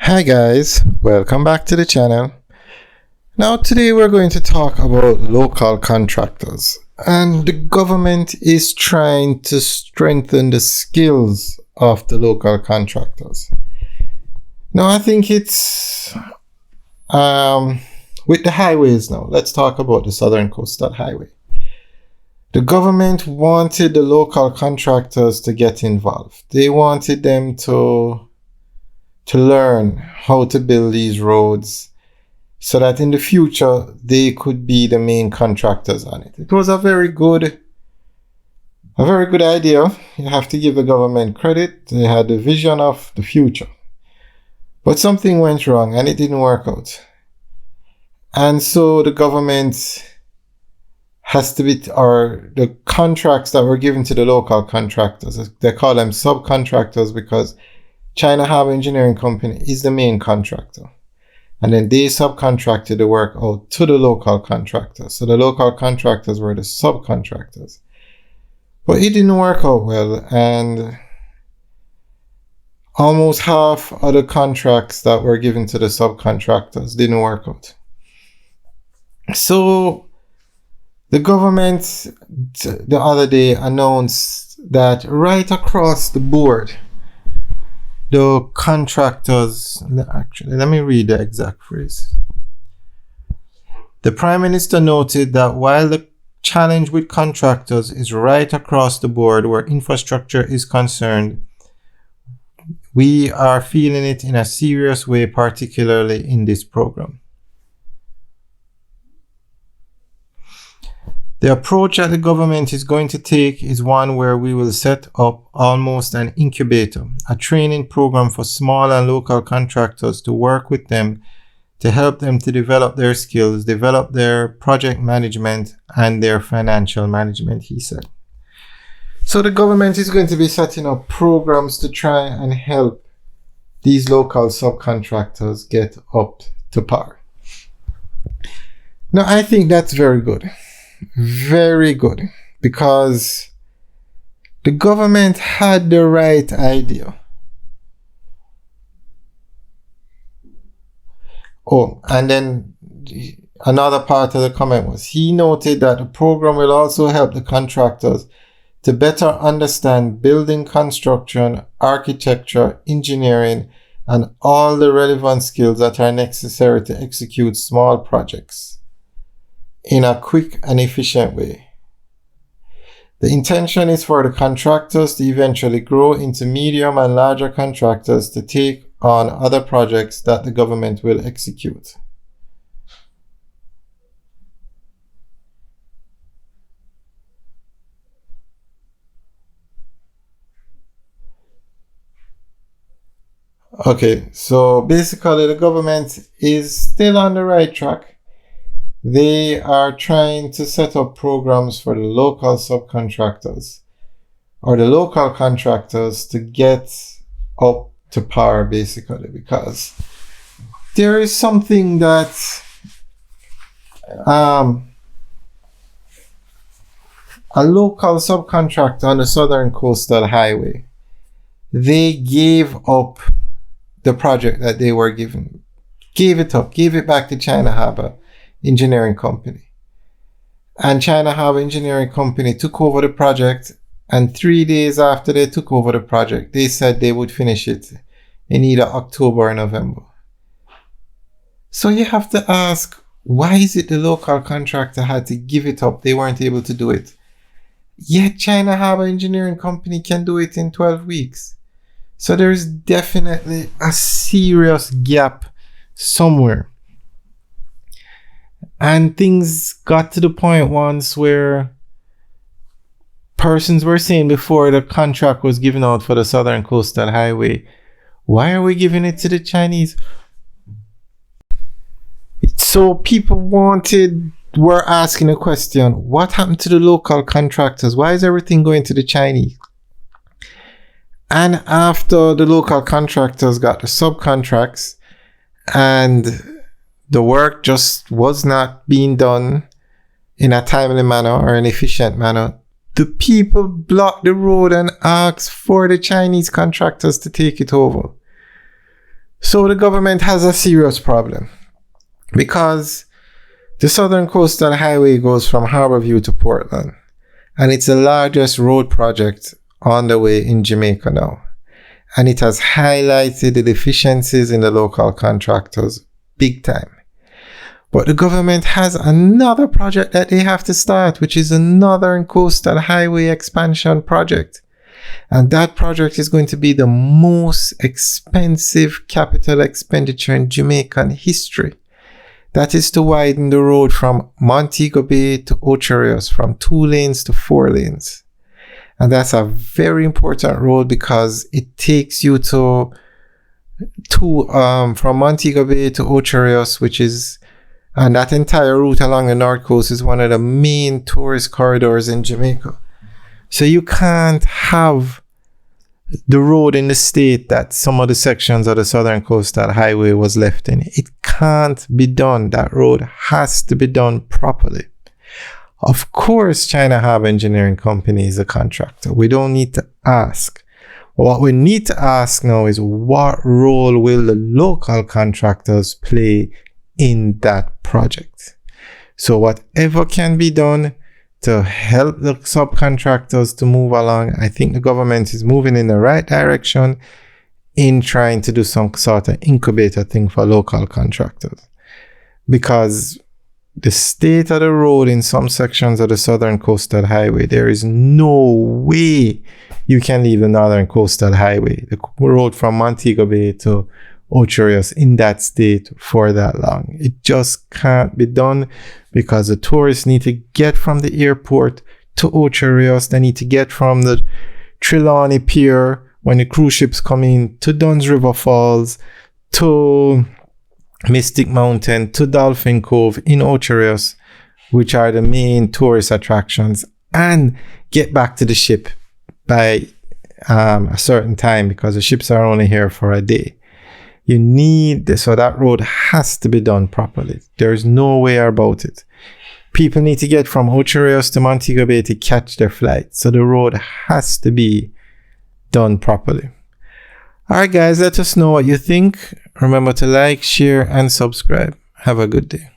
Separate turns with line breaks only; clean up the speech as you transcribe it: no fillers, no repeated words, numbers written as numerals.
Hi guys, welcome back to the channel. Now today we're going to talk about local contractors, and the government is trying to strengthen the skills of the local contractors. Now I think it's with the highways now. Let's talk about the Southern Coastal Highway. The government wanted the local contractors to get involved. They wanted them to learn how to build these roads so that in the future they could be the main contractors on it. It was a very good idea. You have to give the government credit. They had the vision of the future. But something went wrong and it didn't work out. And so the government has to be, or the contracts that were given to the local contractors, they call them subcontractors because China Harbour Engineering Company is the main contractor. And then they subcontracted the work out to the local contractors. So the local contractors were the subcontractors. But it didn't work out well, and almost half of the contracts that were given to the subcontractors didn't work out. So the government the other day announced that right across the board, the contractors, actually, let me read the exact phrase. The Prime Minister noted that while the challenge with contractors is right across the board where infrastructure is concerned, we are feeling it in a serious way, particularly in this program. The approach that the government is going to take is one where we will set up almost an incubator, a training program for small and local contractors to work with them to help them to develop their skills, develop their project management and their financial management, he said. So the government is going to be setting up programs to try and help these local subcontractors get up to par. Now, I think that's very good. Very good, because the government had the right idea. Oh, and then another part of the comment was he noted that the program will also help the contractors to better understand building construction, architecture, engineering, and all the relevant skills that are necessary to execute small projects in a quick and efficient way. The intention is for the contractors to eventually grow into medium and larger contractors to take on other projects that the government will execute. Okay, so basically the government is still on the right track. They are trying to set up programs for the local subcontractors or the local contractors to get up to par, basically, because there is something that a local subcontractor on the Southern Coastal Highway, they gave up the project that they were given, gave it back to China Harbour Engineering Company. And China Harbour Engineering Company took over the project, and 3 days after they took over the project, they said they would finish it in either October or November. So you have to ask, why is it the local contractor had to give it up? They weren't able to do it. Yet China Harbour Engineering Company can do it in 12 weeks. So there is definitely a serious gap somewhere. And things got to the point once where persons were saying before the contract was given out for the Southern Coastal Highway, why are we giving it to the Chinese? So people were asking a question, what happened to the local contractors? Why is everything going to the Chinese? And after the local contractors got the subcontracts and the work just was not being done in a timely manner or an efficient manner, the people blocked the road and asked for the Chinese contractors to take it over. So the government has a serious problem because the Southern Coastal Highway goes from Harborview to Portland, and it's the largest road project on the way in Jamaica now. And it has highlighted the deficiencies in the local contractors big time. But the government has another project that they have to start, which is a Northern Coastal Highway expansion project. And that project is going to be the most expensive capital expenditure in Jamaican history. That is to widen the road from Montego Bay to Ocho Rios, from 2 lanes to 4 lanes. And that's a very important road because it takes you from Montego Bay to Ocho Rios, and that entire route along the North Coast is one of the main tourist corridors in Jamaica. So you can't have the road in the state that some of the sections of the Southern Coastal Highway was left in. It can't be done. That road has to be done properly. Of course, China have engineering companies, a contractor. We don't need to ask. What we need to ask now is, what role will the local contractors play in that project? So whatever can be done to help the subcontractors to move along, I think the government is moving in the right direction in trying to do some sort of incubator thing for local contractors. Because the state of the road in some sections of the Southern Coastal Highway, there is no way you can leave the Northern Coastal Highway, the road from Montego Bay to Ocho Rios, in that state for that long. It just can't be done because the tourists need to get from the airport to Ocho Rios. They need to get from the Trelawney Pier when the cruise ships come in to Dunn's River Falls, to Mystic Mountain, to Dolphin Cove in Ocho Rios, which are the main tourist attractions, and get back to the ship by a certain time because the ships are only here for a day. You need this, so that road has to be done properly. There's no way about it. People need to get from Ocho Rios to Montego Bay to catch their flight. So the road has to be done properly. All right, guys, let us know what you think. Remember to like, share, and subscribe. Have a good day.